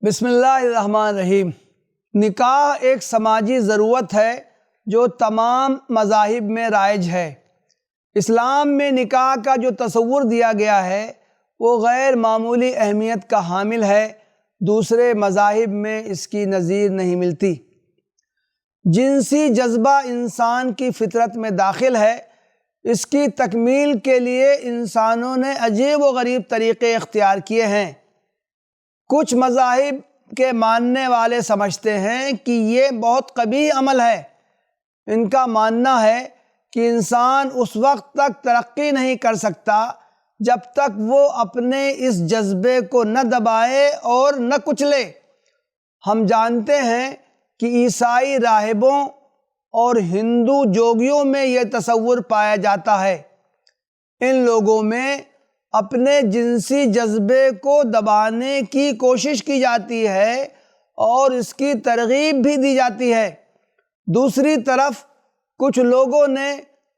بسم اللہ الرحمن الرحیم۔ نکاح ایک سماجی ضرورت ہے جو تمام مذاہب میں رائج ہے۔ اسلام میں نکاح کا جو تصور دیا گیا ہے وہ غیر معمولی اہمیت کا حامل ہے، دوسرے مذاہب میں اس کی نظیر نہیں ملتی۔ جنسی جذبہ انسان کی فطرت میں داخل ہے، اس کی تکمیل کے لیے انسانوں نے عجیب و غریب طریقے اختیار کیے ہیں۔ کچھ مذاہب کے ماننے والے سمجھتے ہیں کہ یہ بہت قبیح عمل ہے۔ ان کا ماننا ہے کہ انسان اس وقت تک ترقی نہیں کر سکتا جب تک وہ اپنے اس جذبے کو نہ دبائے اور نہ کچلے۔ ہم جانتے ہیں کہ عیسائی راہبوں اور ہندو جوگیوں میں یہ تصور پایا جاتا ہے۔ ان لوگوں میں اپنے جنسی جذبے کو دبانے کی کوشش کی جاتی ہے اور اس کی ترغیب بھی دی جاتی ہے۔ دوسری طرف کچھ لوگوں نے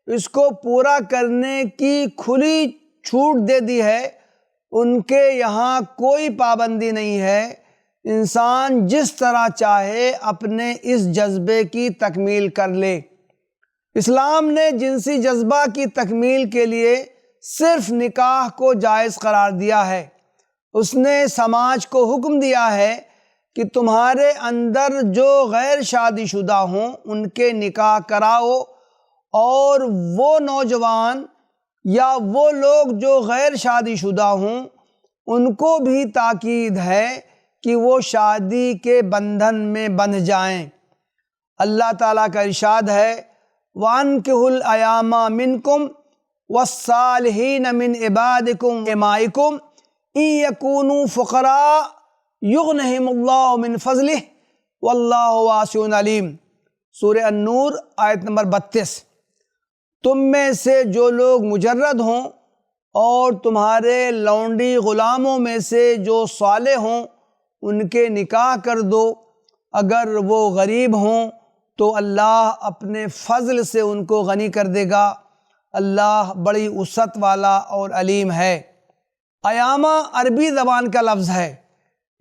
اس کو پورا کرنے کی کھلی چھوٹ دے دی ہے۔ ان کے یہاں کوئی پابندی نہیں ہے، انسان جس طرح چاہے اپنے اس جذبے کی تکمیل کر لے۔ اسلام نے جنسی جذبہ کی تکمیل کے لیے صرف نکاح کو جائز قرار دیا ہے۔ اس نے سماج کو حکم دیا ہے کہ تمہارے اندر جو غیر شادی شدہ ہوں ان کے نکاح کراؤ، اور وہ نوجوان یا وہ لوگ جو غیر شادی شدہ ہوں ان کو بھی تاکید ہے کہ وہ شادی کے بندھن میں بندھ جائیں۔ اللہ تعالیٰ کا ارشاد ہے، وَأَنكِحُوا الْأَيَامَ مِنكُمْ وَالصَّالِحِينَ مِنْ عِبَادِكُمْ وَإِمَائِكُمْ إِن يَكُونُوا فُقَرَاءَ يُغْنِهِمُ اللَّهُ مِنْ فَضْلِهِ وَاللَّهُ وَاسِعٌ عَلِيمٌ۔ سورہ النور آیت نمبر 32۔ تم میں سے جو لوگ مجرد ہوں اور تمہارے لونڈی غلاموں میں سے جو صالح ہوں ان کے نکاح کر دو، اگر وہ غریب ہوں تو اللہ اپنے فضل سے ان کو غنی کر دے گا، اللہ بڑی وسعت والا اور علیم ہے۔ ایامہ عربی زبان کا لفظ ہے،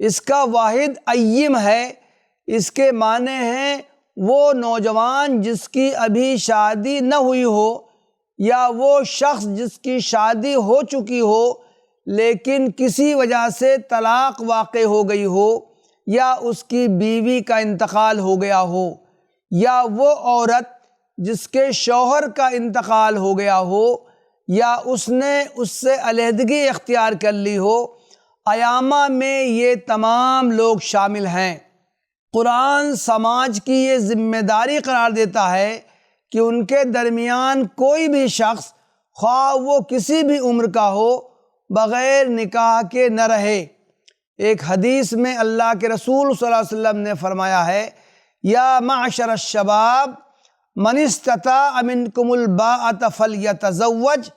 اس کا واحد ایم ہے۔ اس کے معنی ہیں وہ نوجوان جس کی ابھی شادی نہ ہوئی ہو، یا وہ شخص جس کی شادی ہو چکی ہو لیکن کسی وجہ سے طلاق واقع ہو گئی ہو، یا اس کی بیوی کا انتقال ہو گیا ہو، یا وہ عورت جس کے شوہر کا انتقال ہو گیا ہو یا اس نے اس سے علیحدگی اختیار کر لی ہو۔ ایامہ میں یہ تمام لوگ شامل ہیں۔ قرآن سماج کی یہ ذمہ داری قرار دیتا ہے کہ ان کے درمیان کوئی بھی شخص، خواہ وہ کسی بھی عمر کا ہو، بغیر نکاح کے نہ رہے۔ ایک حدیث میں اللہ کے رسول صلی اللہ علیہ وسلم نے فرمایا ہے، یا معشر الشباب من استطاع منکم الباءۃ فلیتزوج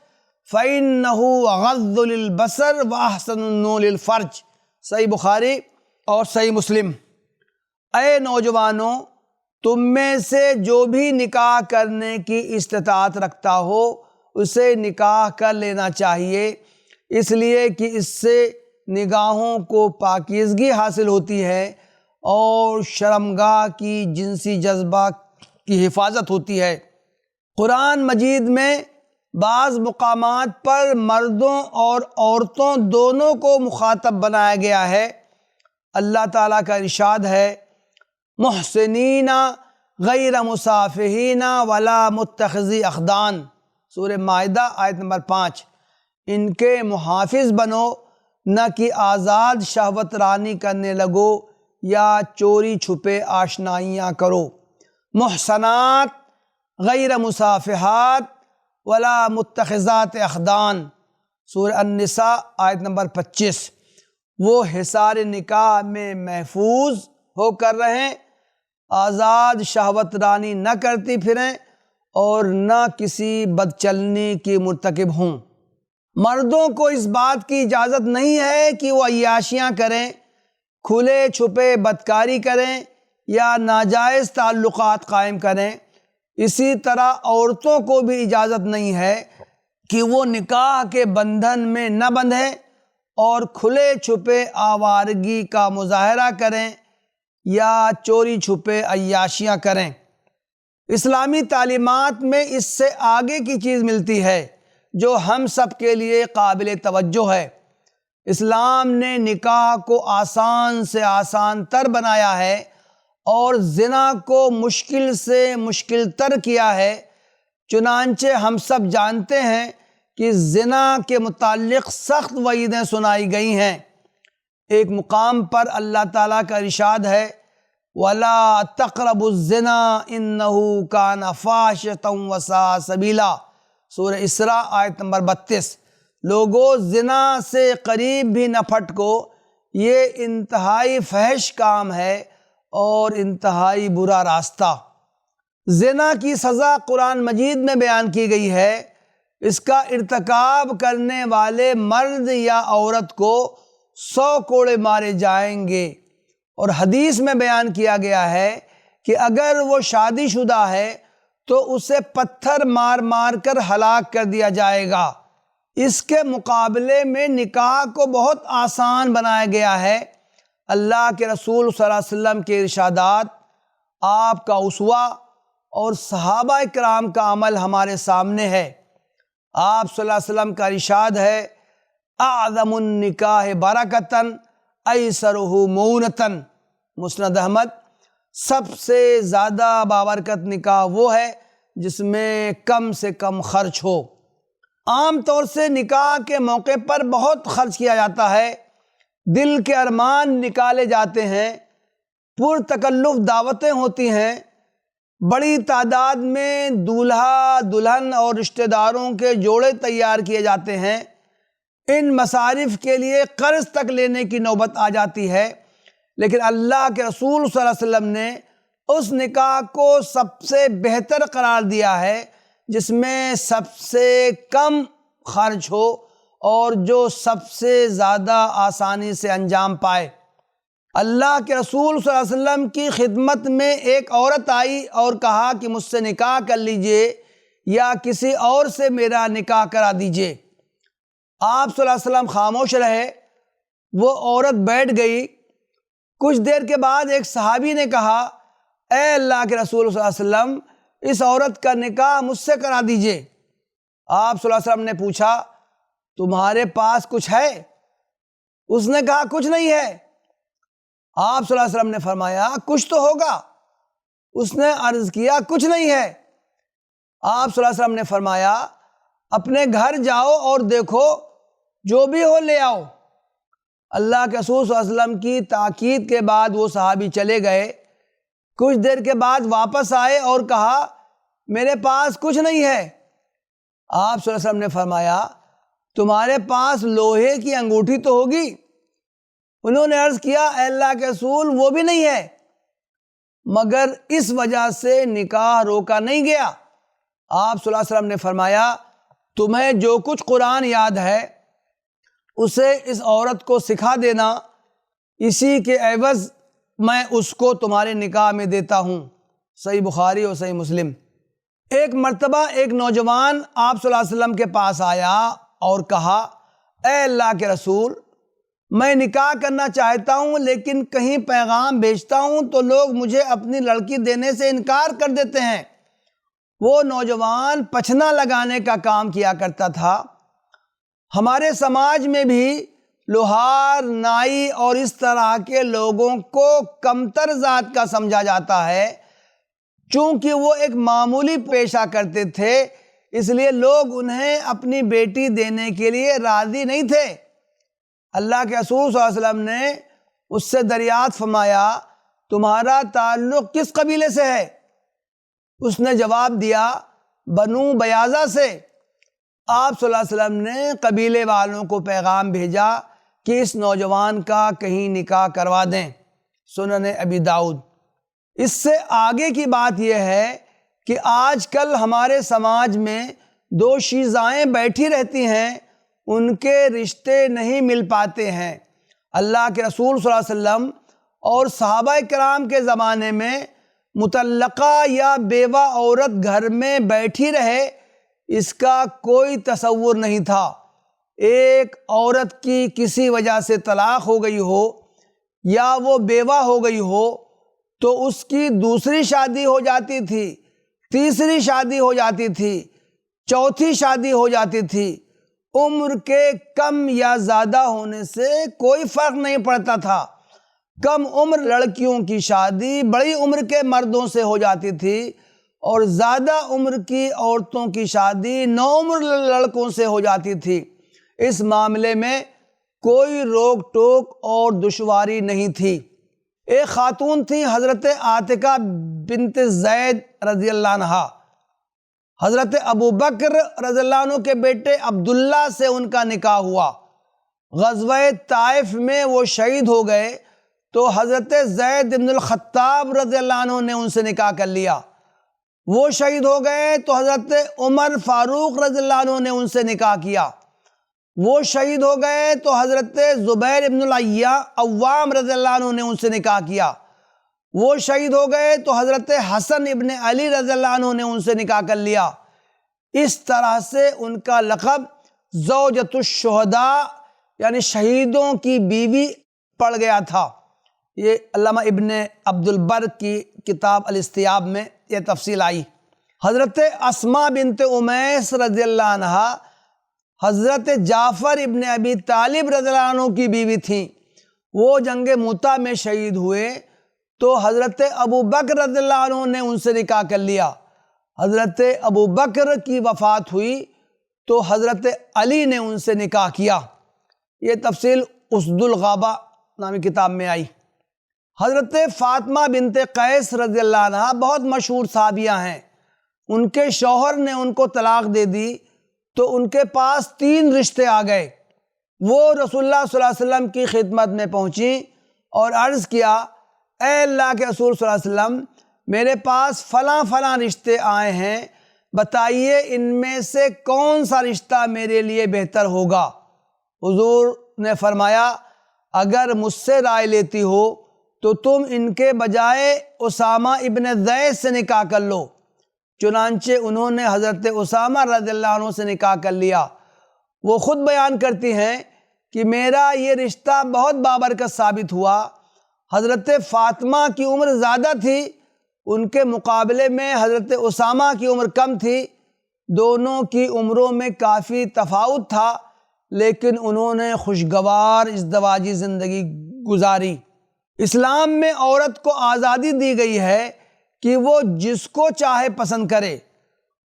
فإنہ اغض للبصر واحسن للفرج۔ صحیح بخاری اور صحیح مسلم۔ اے نوجوانوں، تم میں سے جو بھی نکاح کرنے کی استطاعت رکھتا ہو اسے نکاح کر لینا چاہیے، اس لیے کہ اس سے نگاہوں کو پاکیزگی حاصل ہوتی ہے اور شرمگاہ کی جنسی جذبہ کی حفاظت ہوتی ہے۔ قرآن مجید میں بعض مقامات پر مردوں اور عورتوں دونوں کو مخاطب بنایا گیا ہے۔ اللہ تعالیٰ کا ارشاد ہے، محسنین غیر مصافحین ولا متخذی اخدان۔ سورہ مائدہ آیت نمبر 5۔ ان کے محافظ بنو، نہ کہ آزاد شہوت رانی کرنے لگو یا چوری چھپے آشنائیاں کرو۔ محسنات غیر مصافحات ولا متخذات اخدان۔ سورہ النساء آیت نمبر 25۔ وہ حصار نکاح میں محفوظ ہو کر رہیں، آزاد شہوت رانی نہ کرتی پھریں اور نہ کسی بدچلنی کی مرتکب ہوں۔ مردوں کو اس بات کی اجازت نہیں ہے کہ وہ عیاشیاں کریں، کھلے چھپے بدکاری کریں یا ناجائز تعلقات قائم کریں۔ اسی طرح عورتوں کو بھی اجازت نہیں ہے کہ وہ نکاح کے بندھن میں نہ بندھیں اور کھلے چھپے آوارگی کا مظاہرہ کریں یا چوری چھپے عیاشیاں کریں۔ اسلامی تعلیمات میں اس سے آگے کی چیز ملتی ہے جو ہم سب کے لیے قابل توجہ ہے۔ اسلام نے نکاح کو آسان سے آسان تر بنایا ہے اور زنا کو مشکل سے مشکل تر کیا ہے۔ چنانچہ ہم سب جانتے ہیں کہ زنا کے متعلق سخت وعیدیں سنائی گئی ہیں۔ ایک مقام پر اللہ تعالیٰ کا ارشاد ہے وَلَا تَقْرَبُوا الزِّنَا إِنَّهُ كَانَ فَاحِشَةً وَسَاءَ سَبِيلًا، سورہ اسراء آیت نمبر 32۔ لوگو زنا سے قریب بھی نہ پھٹکو، یہ انتہائی فحش کام ہے اور انتہائی برا راستہ۔ زنا کی سزا قرآن مجید میں بیان کی گئی ہے۔ اس کا ارتکاب کرنے والے مرد یا عورت کو 100 کوڑے مارے جائیں گے، اور حدیث میں بیان کیا گیا ہے کہ اگر وہ شادی شدہ ہے تو اسے پتھر مار مار کر ہلاک کر دیا جائے گا۔ اس کے مقابلے میں نکاح کو بہت آسان بنایا گیا ہے۔ اللہ کے رسول صلی اللہ علیہ وسلم کے ارشادات، آپ کا اسوہ اور صحابہ کرام کا عمل ہمارے سامنے ہے۔ آپ صلی اللہ علیہ وسلم کا ارشاد ہے اعظم النکاح برکتاً ایسرہ مونتاً، مسند احمد، سب سے زیادہ بابرکت نکاح وہ ہے جس میں کم سے کم خرچ ہو۔ عام طور سے نکاح کے موقع پر بہت خرچ کیا جاتا ہے، دل کے ارمان نکالے جاتے ہیں، پرتکلف دعوتیں ہوتی ہیں، بڑی تعداد میں دولہا دلہن اور رشتہ داروں کے جوڑے تیار کیے جاتے ہیں۔ ان مصارف کے لیے قرض تک لینے کی نوبت آ جاتی ہے، لیکن اللہ کے رسول صلی اللہ علیہ وسلم نے اس نکاح کو سب سے بہتر قرار دیا ہے جس میں سب سے کم خرچ ہو اور جو سب سے زیادہ آسانی سے انجام پائے۔ اللہ کے رسول صلی اللہ علیہ وسلم کی خدمت میں ایک عورت آئی اور کہا کہ مجھ سے نکاح کر لیجئے یا کسی اور سے میرا نکاح کرا دیجئے۔ آپ صلی اللہ علیہ وسلم خاموش رہے، وہ عورت بیٹھ گئی۔ کچھ دیر کے بعد ایک صحابی نے کہا اے اللہ کے رسول صلی اللہ علیہ وسلم، اس عورت کا نکاح مجھ سے کرا دیجئے۔ آپ صلی اللہ علیہ وسلم نے پوچھا تمہارے پاس کچھ ہے؟ اس نے کہا کچھ نہیں ہے۔ آپ صلی اللہ علیہ وسلم نے فرمایا کچھ تو ہوگا۔ اس نے عرض کیا کچھ نہیں ہے۔ آپ صلی اللہ علیہ وسلم نے فرمایا اپنے گھر جاؤ اور دیکھو، جو بھی ہو لے آؤ۔ اللہ کے رسول صلی اللہ علیہ وسلم کی تاکید کے بعد وہ صحابی چلے گئے۔ کچھ دیر کے بعد واپس آئے اور کہا میرے پاس کچھ نہیں ہے۔ آپ صلی اللہ علیہ وسلم نے فرمایا تمہارے پاس لوہے کی انگوٹھی تو ہوگی؟ انہوں نے عرض کیا اے اللہ کے رسول وہ بھی نہیں ہے۔ مگر اس وجہ سے نکاح روکا نہیں گیا۔ آپ صلی اللہ علیہ وسلم نے فرمایا تمہیں جو کچھ قرآن یاد ہے اسے اس عورت کو سکھا دینا، اسی کے عوض میں اس کو تمہارے نکاح میں دیتا ہوں۔ صحیح بخاری اور صحیح مسلم۔ ایک مرتبہ ایک نوجوان آپ صلی اللہ علیہ وسلم کے پاس آیا اور کہا اے اللہ کے رسول، میں نکاح کرنا چاہتا ہوں لیکن کہیں پیغام بھیجتا ہوں تو لوگ مجھے اپنی لڑکی دینے سے انکار کر دیتے ہیں۔ وہ نوجوان پچھنا لگانے کا کام کیا کرتا تھا۔ ہمارے سماج میں بھی لوہار، نائی اور اس طرح کے لوگوں کو کمتر ذات کا سمجھا جاتا ہے۔ چونکہ وہ ایک معمولی پیشہ کرتے تھے اس لیے لوگ انہیں اپنی بیٹی دینے کے لیے راضی نہیں تھے۔ اللہ کے رسول صلی اللہ علیہ وسلم نے اس سے دریافت فرمایا تمہارا تعلق کس قبیلے سے ہے؟ اس نے جواب دیا بنو بیاضہ سے۔ آپ صلی اللہ علیہ وسلم نے قبیلے والوں کو پیغام بھیجا کہ اس نوجوان کا کہیں نکاح کروا دیں۔ سنن ابی داؤد۔ اس سے آگے کی بات یہ ہے کہ آج کل ہمارے سماج میں دو شیزائیں بیٹھی رہتی ہیں، ان کے رشتے نہیں مل پاتے ہیں۔ اللہ کے رسول صلی اللہ علیہ وسلم اور صحابہ کرام کے زمانے میں مطلقہ یا بیوہ عورت گھر میں بیٹھی رہے اس کا کوئی تصور نہیں تھا۔ ایک عورت کی کسی وجہ سے طلاق ہو گئی ہو یا وہ بیوہ ہو گئی ہو تو اس کی دوسری شادی ہو جاتی تھی، تیسری شادی ہو جاتی تھی، چوتھی شادی ہو جاتی تھی۔ عمر کے کم یا زیادہ ہونے سے کوئی فرق نہیں پڑتا تھا۔ کم عمر لڑکیوں کی شادی بڑی عمر کے مردوں سے ہو جاتی تھی اور زیادہ عمر کی عورتوں کی شادی نوعمر لڑکوں سے ہو جاتی تھی۔ اس معاملے میں کوئی روک ٹوک اور دشواری نہیں تھی۔ ایک خاتون تھی حضرت عاتقہ بنت زید رضی اللہ عنہا۔ حضرت ابو بکر رضی اللہ عنہ کے بیٹے عبداللہ سے ان کا نکاح ہوا۔ غزوہ طائف میں وہ شہید ہو گئے تو حضرت زید بن الخطاب رضی اللہ عنہ نے ان سے نکاح کر لیا۔ وہ شہید ہو گئے تو حضرت عمر فاروق رضی اللہ عنہ نے ان سے نکاح کیا۔ وہ شہید ہو گئے تو حضرت زبیر بن العوام رضی اللہ عنہ نے ان سے نکاح کیا۔ وہ شہید ہو گئے تو حضرت حسن ابن علی رضی اللہ عنہ نے ان سے نکاح کر لیا۔ اس طرح سے ان کا لقب زوجۃ الشہداء یعنی شہیدوں کی بیوی پڑ گیا تھا۔ یہ علامہ ابن عبد البر کی کتاب الاستیاب میں یہ تفصیل آئی۔ حضرت اسماء بنت امیس رضی اللہ عنہا حضرت جعفر ابن ابی طالب رضی اللہ عنہ کی بیوی تھیں۔ وہ جنگ موطا میں شہید ہوئے تو حضرت ابو بکر رضی اللہ عنہ نے ان سے نکاح کر لیا۔ حضرت ابو بکر کی وفات ہوئی تو حضرت علی نے ان سے نکاح کیا۔ یہ تفصیل اسد الغابہ نامی کتاب میں آئی۔ حضرت فاطمہ بنت قیس رضی اللہ عنہ بہت مشہور صحابیہ ہیں۔ ان کے شوہر نے ان کو طلاق دے دی تو ان کے پاس 3 رشتے آ گئے۔ وہ رسول اللہ صلی اللہ علیہ وسلم کی خدمت میں پہنچیں اور عرض کیا، اے اللہ کے رسول صلی اللہ علیہ وسلم، میرے پاس فلاں فلاں رشتے آئے ہیں، بتائیے ان میں سے کون سا رشتہ میرے لیے بہتر ہوگا؟ حضور نے فرمایا، اگر مجھ سے رائے لیتی ہو تو تم ان کے بجائے اسامہ ابن زید سے نکاح کر لو۔ چنانچہ انہوں نے حضرت اسامہ رضی اللہ عنہ سے نکاح کر لیا۔ وہ خود بیان کرتی ہیں کہ میرا یہ رشتہ بہت بابرکت ثابت ہوا۔ حضرت فاطمہ کی عمر زیادہ تھی، ان کے مقابلے میں حضرت اسامہ کی عمر کم تھی۔ دونوں کی عمروں میں کافی تفاوت تھا، لیکن انہوں نے خوشگوار ازدواجی زندگی گزاری۔ اسلام میں عورت کو آزادی دی گئی ہے کہ وہ جس کو چاہے پسند کرے،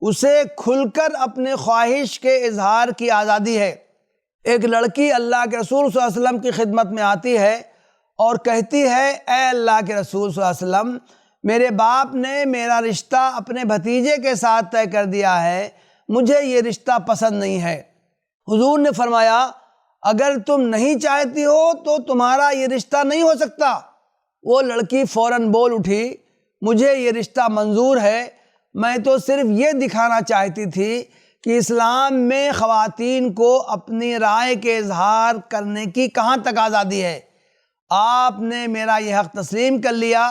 اسے کھل کر اپنے خواہش کے اظہار کی آزادی ہے۔ ایک لڑکی اللہ کے رسول صلی اللہ علیہ وسلم کی خدمت میں آتی ہے اور کہتی ہے، اے اللہ کے رسول صلی اللہ علیہ وسلم، میرے باپ نے میرا رشتہ اپنے بھتیجے کے ساتھ طے کر دیا ہے، مجھے یہ رشتہ پسند نہیں ہے۔ حضور نے فرمایا، اگر تم نہیں چاہتی ہو تو تمہارا یہ رشتہ نہیں ہو سکتا۔ وہ لڑکی فوراً بول اٹھی، مجھے یہ رشتہ منظور ہے، میں تو صرف یہ دکھانا چاہتی تھی کہ اسلام میں خواتین کو اپنی رائے کے اظہار کرنے کی کہاں تک آزادی ہے۔ آپ نے میرا یہ حق تسلیم کر لیا،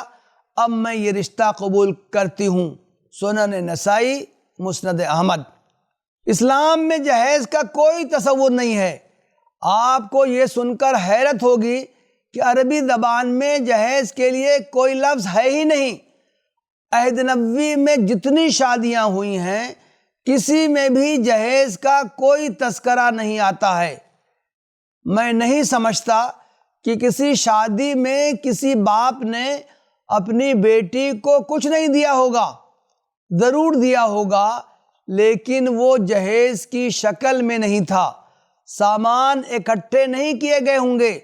اب میں یہ رشتہ قبول کرتی ہوں۔ سنن نسائی، مسند احمد۔ اسلام میں جہیز کا کوئی تصور نہیں ہے۔ آپ کو یہ سن کر حیرت ہوگی کہ عربی زبان میں جہیز کے لیے کوئی لفظ ہے ہی نہیں۔ عہد نبوی میں جتنی شادیاں ہوئی ہیں، کسی میں بھی جہیز کا کوئی تذکرہ نہیں آتا ہے۔ میں نہیں سمجھتا کہ کسی شادی میں کسی باپ نے اپنی بیٹی کو کچھ نہیں دیا ہوگا، ضرور دیا ہوگا، لیکن وہ جہیز کی شکل میں نہیں تھا۔ سامان اکٹھے نہیں کیے گئے ہوں گے،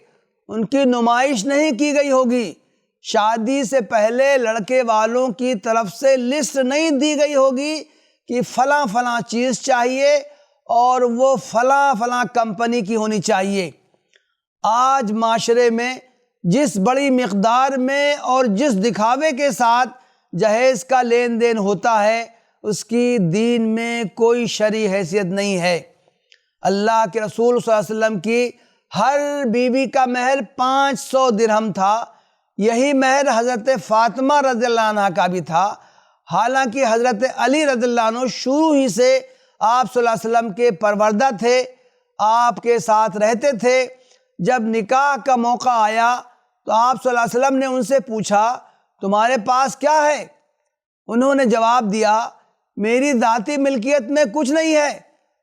ان کی نمائش نہیں کی گئی ہوگی، شادی سے پہلے لڑکے والوں کی طرف سے لسٹ نہیں دی گئی ہوگی کہ فلاں فلاں چیز چاہیے اور وہ فلاں فلاں کمپنی کی ہونی چاہیے۔ آج معاشرے میں جس بڑی مقدار میں اور جس دکھاوے کے ساتھ جہیز کا لین دین ہوتا ہے، اس کی دین میں کوئی شرعی حیثیت نہیں ہے۔ اللہ کے رسول صلی اللہ علیہ وسلم کی ہر بیوی کا مہر 500 درہم تھا۔ یہی مہر حضرت فاطمہ رضی اللہ عنہ کا بھی تھا۔ حالانکہ حضرت علی رضی اللہ عنہ شروع ہی سے آپ صلی اللہ علیہ وسلم کے پروردہ تھے۔ آپ کے ساتھ رہتے تھے۔ جب نکاح کا موقع آیا تو آپ صلی اللہ علیہ وسلم نے ان سے پوچھا تمہارے پاس کیا ہے؟ انہوں نے جواب دیا میری ذاتی ملکیت میں کچھ نہیں ہے،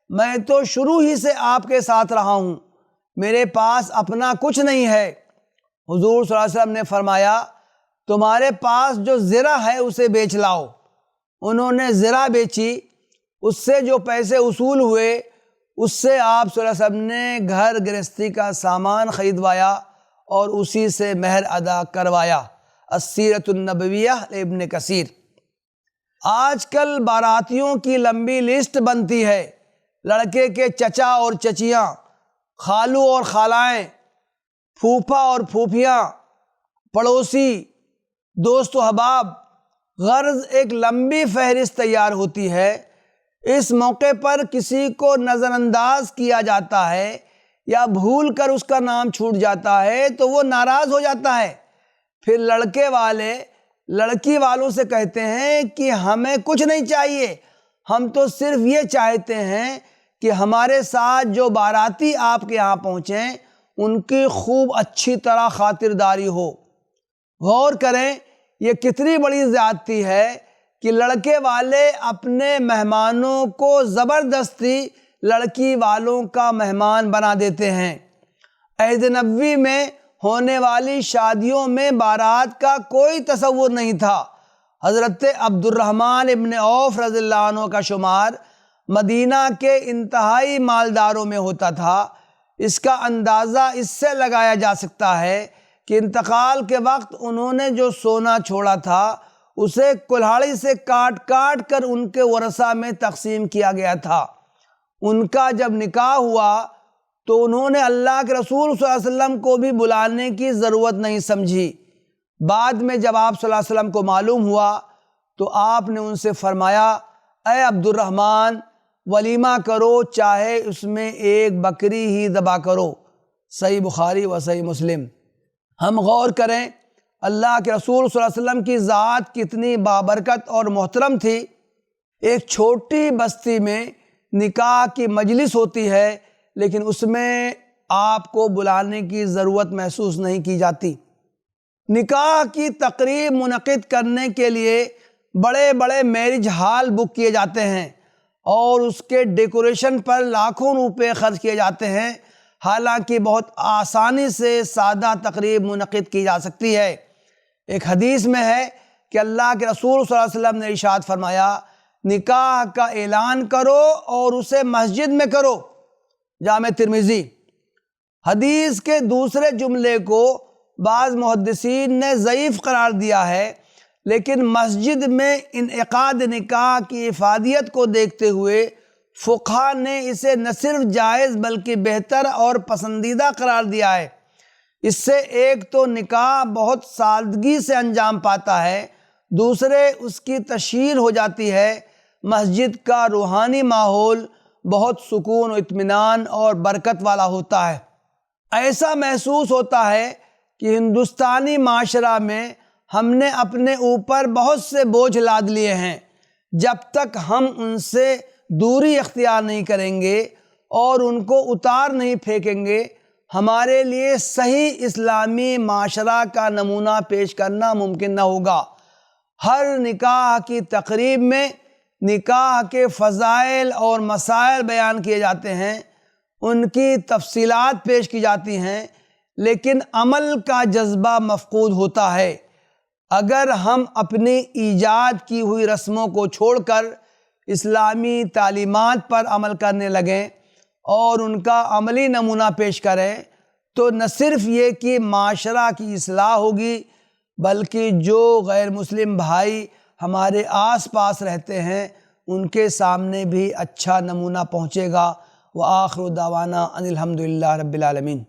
میں تو شروع ہی سے آپ کے ساتھ رہا ہوں، میرے پاس اپنا کچھ نہیں ہے۔ حضور صلی اللہ علیہ وسلم نے فرمایا تمہارے پاس جو زرہ ہے اسے بیچ لاؤ۔ انہوں نے زرہ بیچی، اس سے جو پیسے اصول ہوئے اس سے آپ صلی اللہ علیہ وسلم نے گھر گرہستی کا سامان خریدوایا اور اسی سے مہر ادا کروایا۔ السیرۃ النبویہ ابن کثیر۔ آج کل باراتیوں کی لمبی لسٹ بنتی ہے، لڑکے کے چچا اور چچیاں، خالو اور خالائیں، پھوپھا اور پھوپھیاں، پڑوسی، دوست و احباب، غرض ایک لمبی فہرست تیار ہوتی ہے۔ اس موقع پر کسی کو نظر انداز کیا جاتا ہے یا بھول کر اس کا نام چھوٹ جاتا ہے تو وہ ناراض ہو جاتا ہے، پھر لڑکے والے لڑکی والوں سے کہتے ہیں کہ ہمیں کچھ نہیں چاہیے، ہم تو صرف یہ چاہتے ہیں کہ ہمارے ساتھ جو باراتی آپ کے یہاں پہنچیں ان کی خوب اچھی طرح خاطرداری ہو۔ غور کریں یہ کتنی بڑی زیادتی ہے کہ لڑکے والے اپنے مہمانوں کو زبردستی لڑکی والوں کا مہمان بنا دیتے ہیں۔ عہد نبوی میں ہونے والی شادیوں میں بارات کا کوئی تصور نہیں تھا۔ حضرت عبد الرحمن ابن عوف رضی اللہ عنہ کا شمار مدینہ کے انتہائی مالداروں میں ہوتا تھا۔ اس کا اندازہ اس سے لگایا جا سکتا ہے کہ انتقال کے وقت انہوں نے جو سونا چھوڑا تھا اسے کلہاڑی سے کاٹ کاٹ کر ان کے ورثہ میں تقسیم کیا گیا تھا۔ ان کا جب نکاح ہوا تو انہوں نے اللہ کے رسول صلی اللہ علیہ وسلم کو بھی بلانے کی ضرورت نہیں سمجھی۔ بعد میں جب آپ صلی اللہ علیہ وسلم کو معلوم ہوا تو آپ نے ان سے فرمایا اے عبد الرحمن ولیمہ کرو، چاہے اس میں ایک بکری ہی ذبح کرو۔ صحیح بخاری و صحیح مسلم۔ ہم غور کریں اللہ کے رسول صلی اللہ علیہ وسلم کی ذات کتنی بابرکت اور محترم تھی۔ ایک چھوٹی بستی میں نکاح کی مجلس ہوتی ہے لیکن اس میں آپ کو بلانے کی ضرورت محسوس نہیں کی جاتی۔ نکاح کی تقریب منعقد کرنے کے لیے بڑے بڑے میرج ہال بک کیے جاتے ہیں اور اس کے ڈیکوریشن پر لاکھوں روپے خرچ کیے جاتے ہیں، حالانکہ بہت آسانی سے سادہ تقریب منعقد کی جا سکتی ہے۔ ایک حدیث میں ہے کہ اللہ کے رسول صلی اللہ علیہ وسلم نے ارشاد فرمایا نکاح کا اعلان کرو اور اسے مسجد میں کرو، جامع ترمذی۔ حدیث کے دوسرے جملے کو بعض محدثین نے ضعیف قرار دیا ہے، لیکن مسجد میں انعقاد نکاح کی افادیت کو دیکھتے ہوئے فقہا نے اسے نہ صرف جائز بلکہ بہتر اور پسندیدہ قرار دیا ہے۔ اس سے ایک تو نکاح بہت سادگی سے انجام پاتا ہے، دوسرے اس کی تشہیر ہو جاتی ہے۔ مسجد کا روحانی ماحول بہت سکون و اطمینان اور برکت والا ہوتا ہے۔ ایسا محسوس ہوتا ہے کہ ہندوستانی معاشرہ میں ہم نے اپنے اوپر بہت سے بوجھ لاد لیے ہیں، جب تک ہم ان سے دوری اختیار نہیں کریں گے اور ان کو اتار نہیں پھینکیں گے ہمارے لیے صحیح اسلامی معاشرہ کا نمونہ پیش کرنا ممکن نہ ہوگا۔ ہر نکاح کی تقریب میں نکاح کے فضائل اور مسائل بیان کیے جاتے ہیں، ان کی تفصیلات پیش کی جاتی ہیں، لیکن عمل کا جذبہ مفقود ہوتا ہے۔ اگر ہم اپنی ایجاد کی ہوئی رسموں کو چھوڑ کر اسلامی تعلیمات پر عمل کرنے لگیں اور ان کا عملی نمونہ پیش کریں تو نہ صرف یہ کہ معاشرہ کی اصلاح ہوگی بلکہ جو غیر مسلم بھائی ہمارے آس پاس رہتے ہیں ان کے سامنے بھی اچھا نمونہ پہنچے گا۔ وآخر دعوانا ان الحمد للہ رب العالمین۔